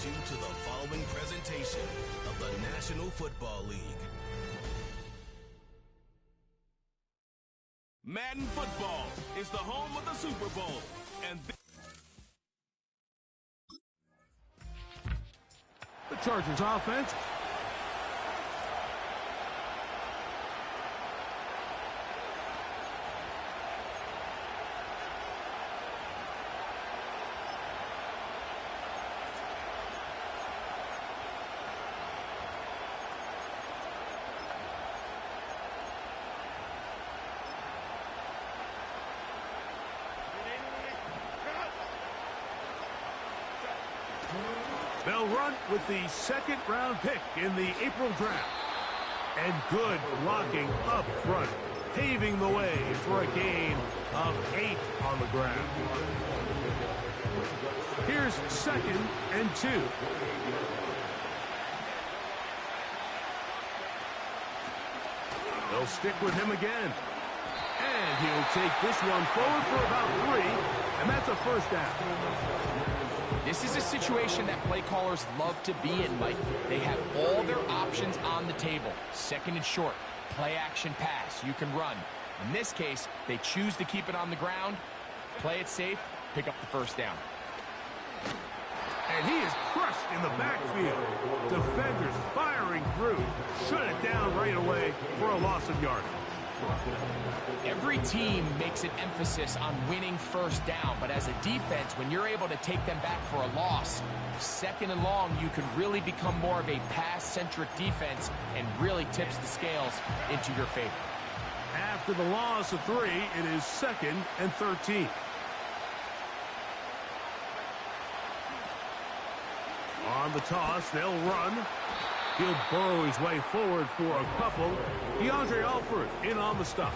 welcomes you to the following presentation of the National Football League. Madden Football is the home of the Super Bowl, and the Chargers offense. They'll run with the second-round pick in the April draft. And good blocking up front, paving the way for a gain of 8 on the ground. Here's 2nd and 2. They'll stick with him again. And he'll take this one forward for about 3, and that's a first down. This is a situation that play callers love to be in, Mike. They have all their options on the table. 2nd and short, play action pass, you can run. In this case, they choose to keep it on the ground, play it safe, pick up the first down. And he is crushed in the backfield. Defenders firing through. Shut it down right away for a loss of yardage. Every team makes an emphasis on winning first down, but as a defense, when you're able to take them back for a loss, 2nd and long, you can really become more of a pass-centric defense and really tips the scales into your favor. After the loss of 3, it is 2nd and 13. On the toss, they'll run. He'll burrow his way forward for a couple. DeAndre Alford in on the stop.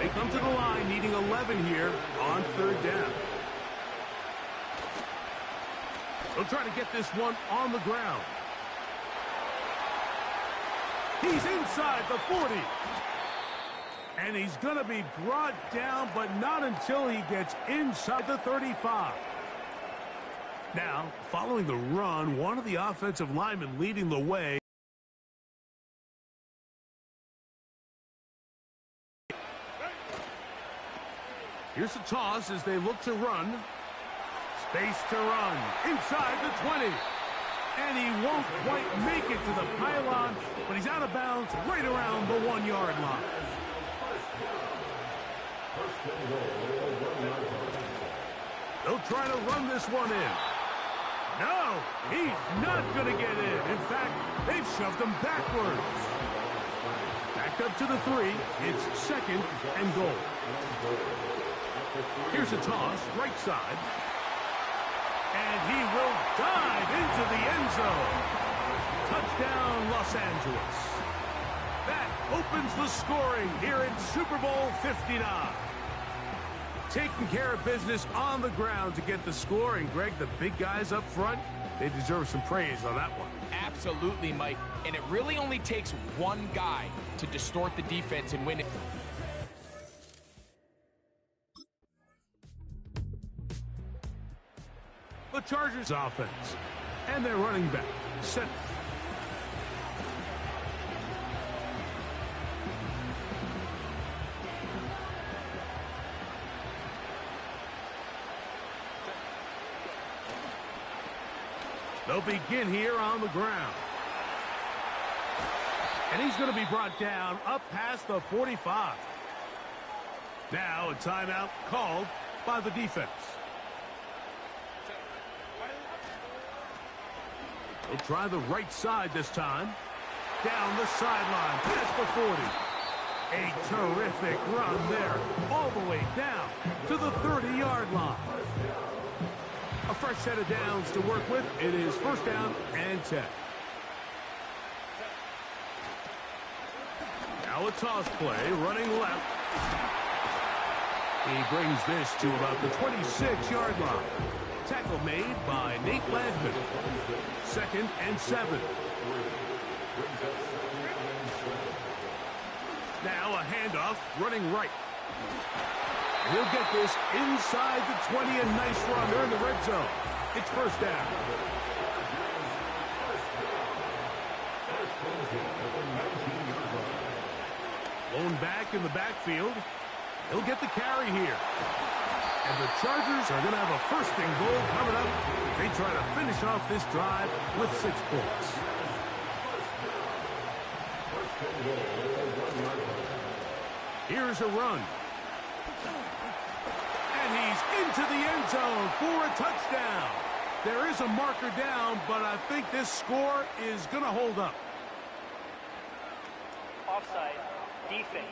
They come to the line needing 11 here on 3rd down. They'll try to get this one on the ground. He's inside the 40. And he's going to be brought down, but not until he gets inside the 35. Now, following the run, one of the offensive linemen leading the way. Here's the toss as they look to run. Space to run inside the 20. And he won't quite make it to the pylon, but he's out of bounds right around the 1-yard line. They'll try to run this one in. No, he's not going to get in. In fact, they've shoved him backwards. Back up to the 3. It's 2nd and goal. Here's a toss, right side. And he will dive into the end zone. Touchdown, Los Angeles. That opens the scoring here in Super Bowl 59. Taking care of business on the ground to get the score. And, Greg, the big guys up front, they deserve some praise on that one. Absolutely, Mike. And it really only takes one guy to distort the defense and win it. The Chargers offense. And their running back, set. They'll begin here on the ground. And he's going to be brought down up past the 45. Now a timeout called by the defense. They'll try the right side this time. Down the sideline, past the 40. A terrific run there, all the way down to the 30-yard line. A fresh set of downs to work with. It is 1st down and 10. Now a toss play, running left. He brings this to about the 26-yard line. Tackle made by Nate Landman. 2nd and 7. Now a handoff, running right. And he'll get this inside the 20, a nice run. They're in the red zone. It's first down. Blown back in the backfield. He'll get the carry here. And the Chargers are going to have a first and goal coming up. They try to finish off this drive with 6 points. Here's a run. And he's into the end zone for a touchdown. There is a marker down, but I think this score is going to hold up. Offside. Defense.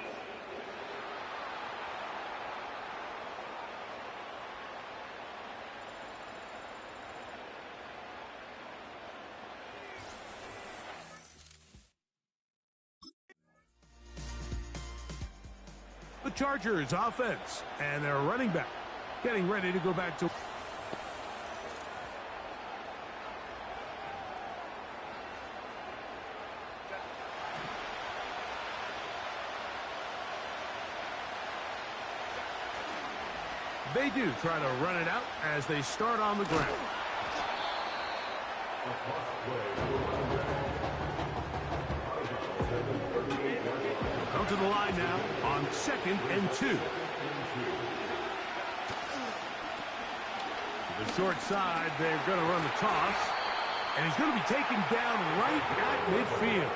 The Chargers offense and their running back getting ready to go back to. They do try to run it out as they start on the ground. Come to the line now on 2nd and 2. To the short side, they're going to run the toss. And he's going to be taken down right at midfield.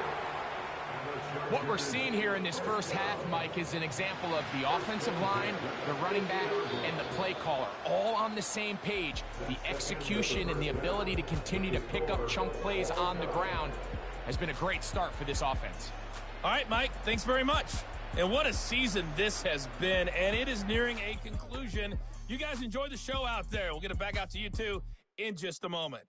What we're seeing here in this first half, Mike, is an example of the offensive line, the running back, and the play caller all on the same page. The execution and the ability to continue to pick up chunk plays on the ground has been a great start for this offense. All right, Mike, thanks very much. And what a season this has been, and it is nearing a conclusion. You guys enjoy the show out there. We'll get it back out to you, too, in just a moment.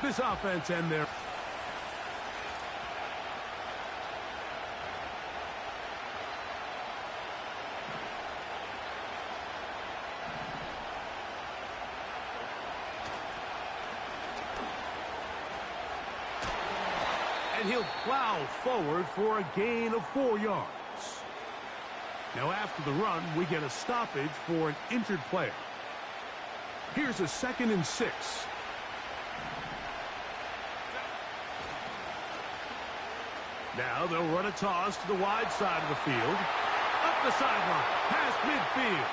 This offense and their... And he'll plow forward for a gain of 4 yards. Now after the run, we get a stoppage for an injured player. Here's a 2nd and 6. Now they'll run a toss to the wide side of the field. Up the sideline, past midfield.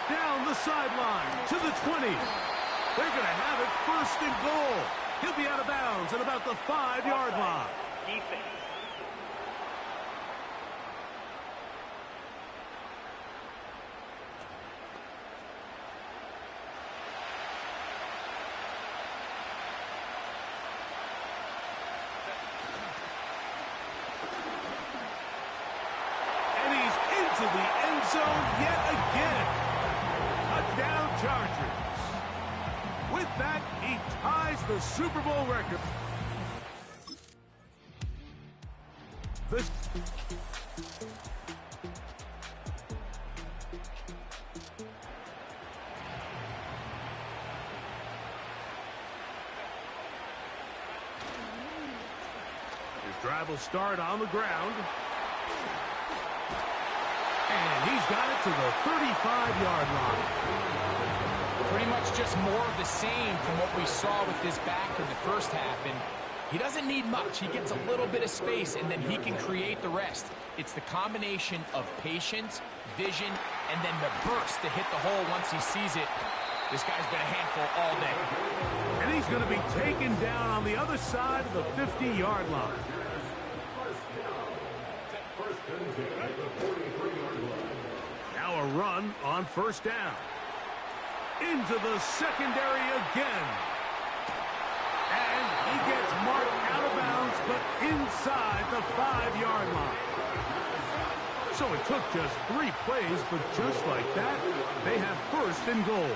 Down the sideline to the 20. They're going to have it 1st and goal. He'll be out of bounds at about the 5-yard line. Defense. To the end zone yet again. Touchdown Chargers. With that, he ties the Super Bowl record. This drive will start on the ground. And he's got it to the 35-yard line. Pretty much just more of the same from what we saw with this back in the first half. And he doesn't need much. He gets a little bit of space, and then he can create the rest. It's the combination of patience, vision, and then the burst to hit the hole once he sees it. This guy's been a handful all day. And he's going to be taken down on the other side of the 50-yard line. Now a run on 1st down. Into the secondary again. And he gets marked out of bounds, but inside the 5-yard line. So it took just 3 plays, but just like that, they have 1st and goal.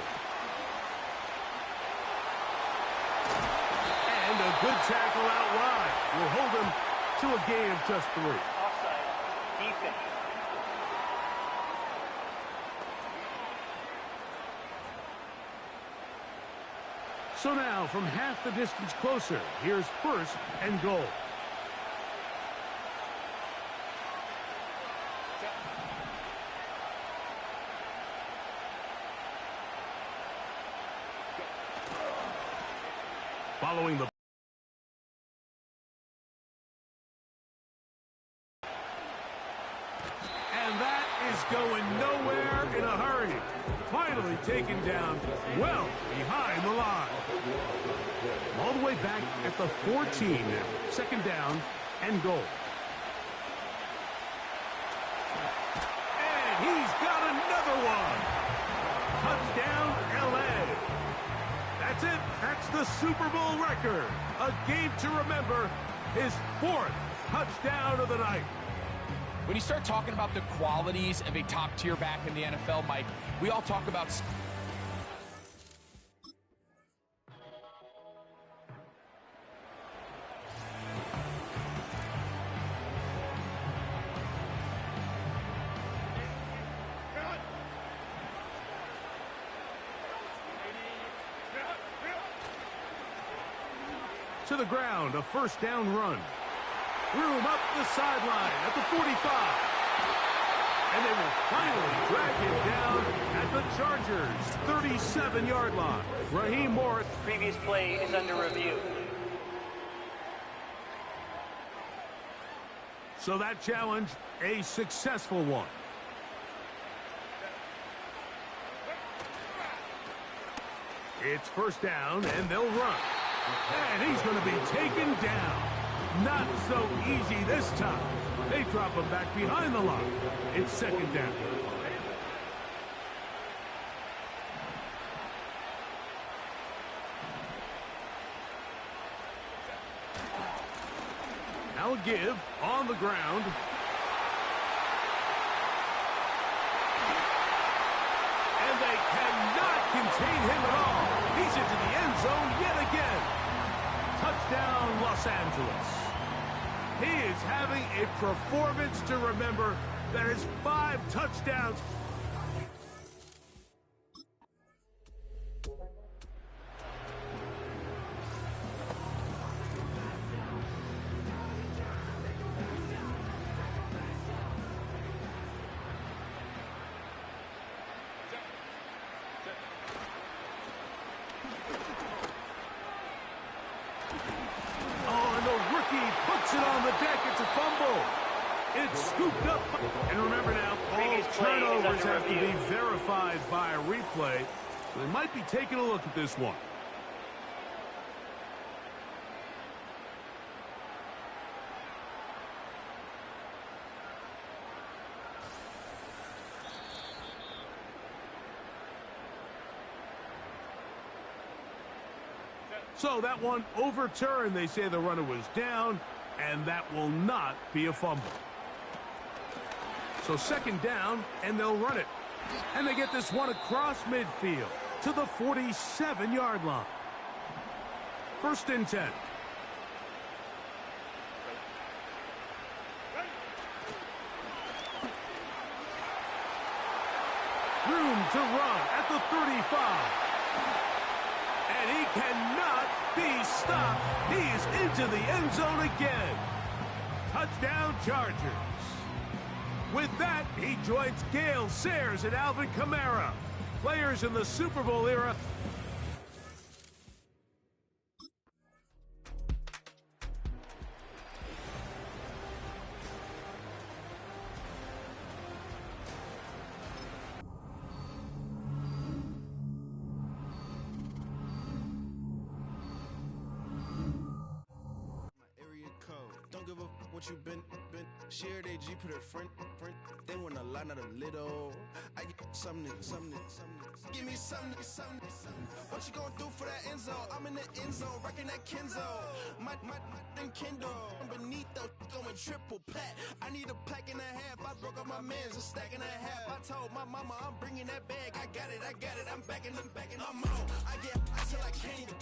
And a good tackle out wide will hold him to a gain of just 3. Offside. Defense. So now, from half the distance closer, here's 1st and goal. Following the and that is going nowhere in a hurry. Finally taken down well behind the line. All the way back at the 14 now. Second down and goal. And he's got another one. Touchdown, L.A. That's it. That's the Super Bowl record. A game to remember. His 4th touchdown of the night. When you start talking about the qualities of a top-tier back in the NFL, Mike, we all talk about... To the ground, a first down run. Room up the sideline at the 45. And they will finally drag him down at the Chargers' 37-yard line. Raheem Morris. Previous play is under review. So that challenge, a successful one. It's first down, and they'll run. And he's going to be taken down. Not so easy this time. They drop him back behind the line. It's second down. Now a give on the ground. And they cannot contain him at all. He's into the end zone yet again. Touchdown, Los Angeles. He is having a performance to remember. That is 5 touchdowns. Puts it on the deck. It's a fumble. It's scooped up. And remember now, all turnovers have to be verified by a replay. So they might be taking a look at this one. So that one overturned. They say the runner was down, and that will not be a fumble. So second down, and they'll run it. And they get this one across midfield to the 47-yard line. First and 10. Room to run at the 35. And he cannot be stopped. He is into the end zone again. Touchdown, Chargers. With that, he joins Gale Sayers and Alvin Kamara, players in the Super Bowl era. What you been shared AG put her friend they want a lot, not a little. I get something give me something. What you gonna do for that end zone? I'm in the end zone wrecking that Kenzo. My Kindle beneath the going triple plat. I need a pack and a half. I broke up my man's a stack and a half. I told my mama I'm bringing that bag. I got it. I'm backing I'm out. I get till I can't.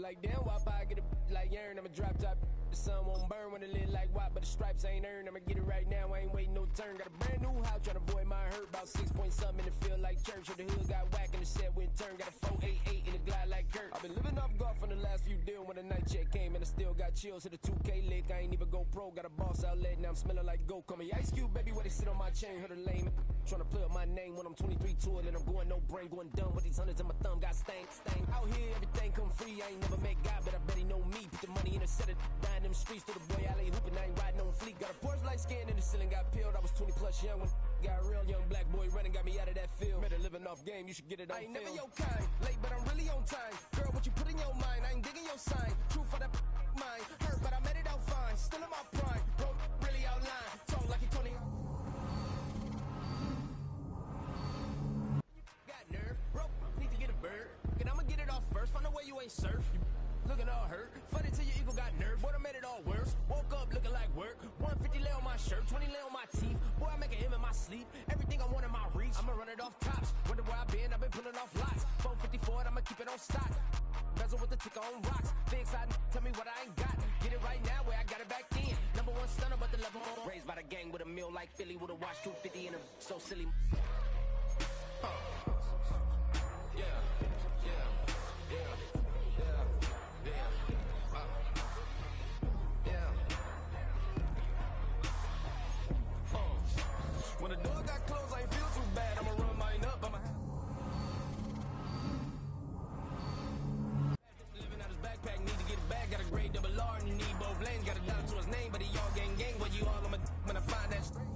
Like damn, why I get a like yarn? I'm a drop top. The sun won't burn when it lit like what, but the stripes ain't earned. I'ma get it right now, I ain't waiting no turn. Got a brand new house, trying to avoid my hurt. About 6 point something in the field like church. Or the hood got whack and the set went turn. Got a 488 in the glide like Kurt. I've been living off golf from the last few deals. When the night check came and I still got chills. Hit a 2K lick, I ain't even go pro. Got a boss outlet, now I'm smelling like gold. Call me Ice Cube, baby, where they sit on my chain. Heard a lame, trying to play up my name when I'm 23 to it. And I'm going no brain, going dumb with these hundreds in my thumb. Got stank. Out here, everything come free. I ain't never met God, but I bet he know me. Put the money in a set of dying them streets to the boy. I lay hooping, I ain't riding on fleek. Got a Porsche light skin in the ceiling, got peeled. I was 20 plus young when got real. Young black boy running, got me out of that field. Better living off game, you should get it on I ain't film. Never your kind, late but I'm really on time. Girl, what you put in your mind, I ain't digging your sign. True for that mine, hurt but I made it out fine. Still in my prime, bro, really outline. Talk like you Tony. Got nerve, bro, need to get a bird. And I'ma get it off first, find a way you ain't surf. Looking all hurt, funny till your ego got nerve. Boy, I made it all worse. Woke up looking like work. 150 lay on my shirt, 20 lay on my teeth. Boy, I make an M in my sleep. Everything I want in my reach. I'ma run it off tops. Wonder where I've been pulling off lots. 454, I'ma keep it on stock. Bezel with the ticker on rocks. Big side, tell me what I ain't got. Get it right now where I got it back then. Number one stunner, but the level on. Raised by the gang with a meal like Philly with a watch 250 in a so silly. Yeah, yeah, yeah. When the door got closed, I ain't feel too bad. I'ma run mine up. Living out his backpack, need to get it back. Got a grade double R and you need both lanes. Got a dollar to his name, but he all gang. But you all on my when I find that strength.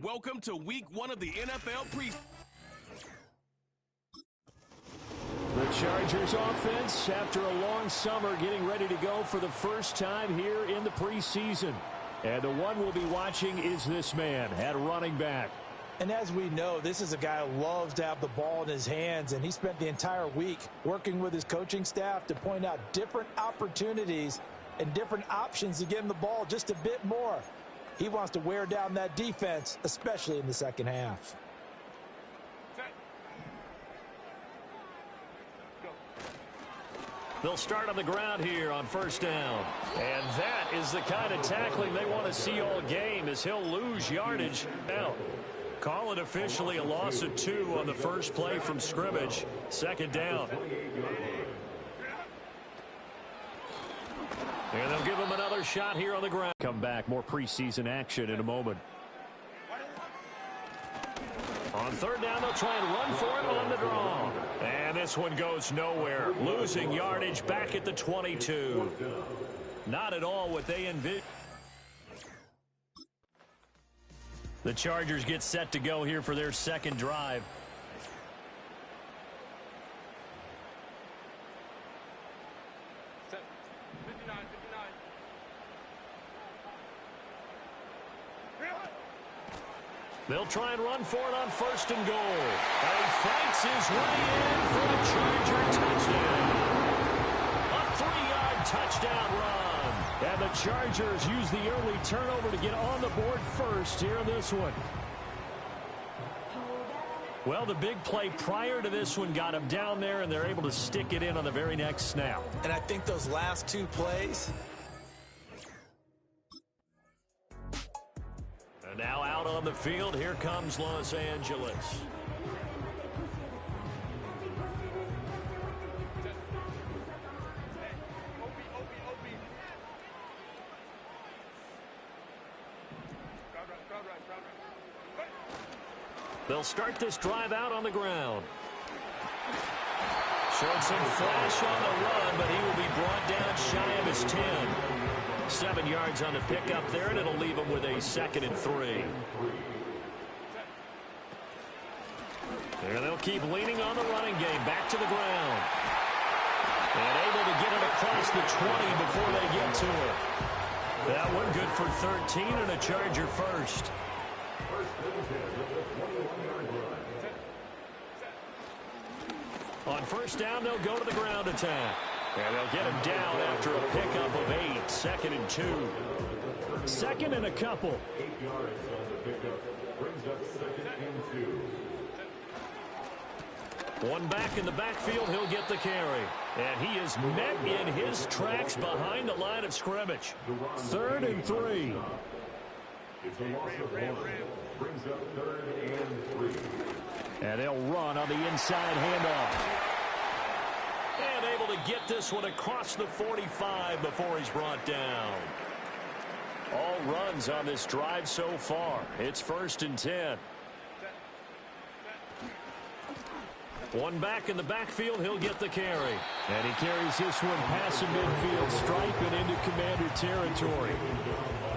Welcome to week 1 of the NFL pre. The Chargers offense, after a long summer, getting ready to go for the first time here in the preseason. And the one we'll be watching is this man at running back. And as we know, this is a guy who loves to have the ball in his hands, and he spent the entire week working with his coaching staff to point out different opportunities and different options to get him the ball just a bit more. He wants to wear down that defense, especially in the second half. They'll start on the ground here on first down. And that is the kind of tackling they want to see all game, as he'll lose yardage now. Call it officially a loss of 2 on the first play from scrimmage. Second down. And they'll give him another shot here on the ground. Come back, more preseason action in a moment. On third down, they'll try and run for it on the draw. And this one goes nowhere. Losing yardage back at the 22. Not at all what they envisioned. The Chargers get set to go here for their second drive. They'll try and run for it on 1st and goal. And he fights his way in for a Charger touchdown. A 3-yard touchdown run. And the Chargers use the early turnover to get on the board first here in this one. Well, the big play prior to this one got him down there, and they're able to stick it in on the very next snap. And I think those last 2 plays. And now out on the field, here comes Los Angeles. They'll start this drive out on the ground. Showed some flash on the run, but he will be brought down shy of his 10. 7 yards on the pickup there, and it'll leave him with a 2nd and 3. There they'll keep leaning on the running game. Back to the ground. And able to get it across the 20 before they get to it. That one good for 13 and a Charger first. On 1st down, they'll go to the ground attack. And they'll get him down after a pickup of 8. 2nd and 2. 2nd and a couple. 8 yards on the pickup. Brings up 2nd and 2. One back in the backfield, he'll get the carry. And he is met in his tracks behind the line of scrimmage. 3rd and 3. It's a loss of 1. Brings up 3rd and 3. And they'll run on the inside handoff. And able to get this one across the 45 before he's brought down. All runs on this drive so far. It's 1st and 10. One back in the backfield, he'll get the carry. And he carries this one past the midfield stripe and into Commander territory.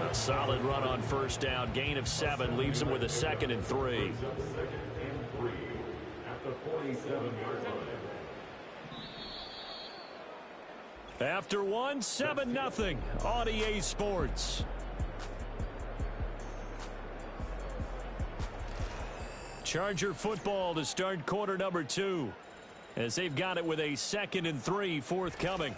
A solid run on 1st down. Gain of 7 leaves him with a 2nd and 3. At the 47-yard line. After 1, 7-0 on EA Sports. Charger football to start quarter number 2, as they've got it with a 2nd and 3 forthcoming.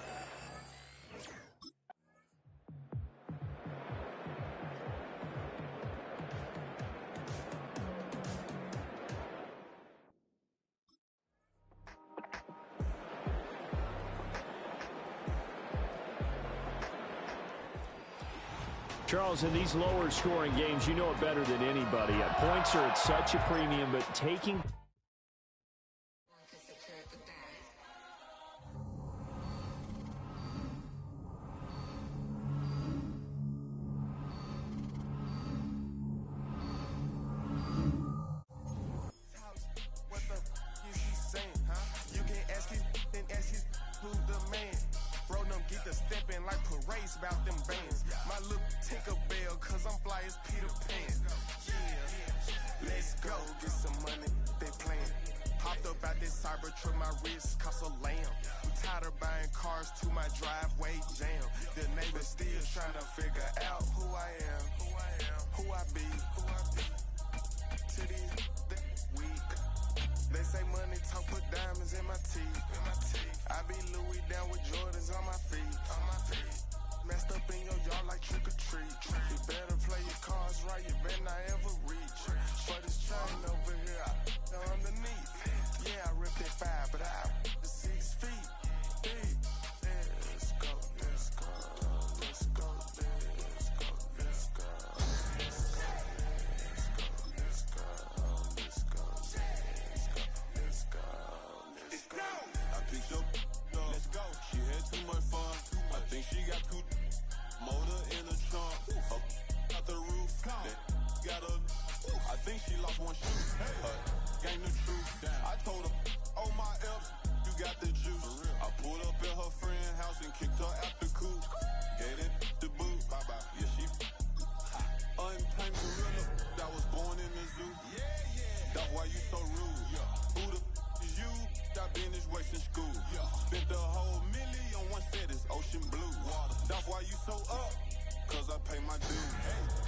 Charles, in these lower scoring games, you know it better than anybody. Points are at such a premium, but taking about them bands. My look Tinkerbell, cause I'm fly as Peter Pan. Yeah, let's go get some money, they playing. Hopped up out this Cybertruck, my wrist cost a lamb. I'm tired of buying cars to my driveway jam. The neighbors still trying to figure out who I am, who I be. To these weak. They say money talk, put diamonds in my teeth. I be Louis down with Jordans on my feet. Messed up in your yard like trick or treat. You better play your cards right, you better not ever reach. For this chain over here, I underneath. Yeah, I ripped it 5, but I 6 feet deep. Let's go, let's go, let's go, let's go, let's go. Let's go, let's go, let's go, let's go. I picked up, let's go. She had too much fun. I think she got too motor in the trunk. Up out the roof. Got a. I think she lost one shoe. Game the truth. I told her, oh my F's, you got the juice. I pulled up at her friend's house and kicked her out the coop. Gave it the boot. Bye bye. Yeah, she. Untamed gorilla that was born in the zoo. That's why you so rude. Who the is you? That business wasting school. Spent the whole million on one set is ocean blue. That's why you so up, cause I pay my dues.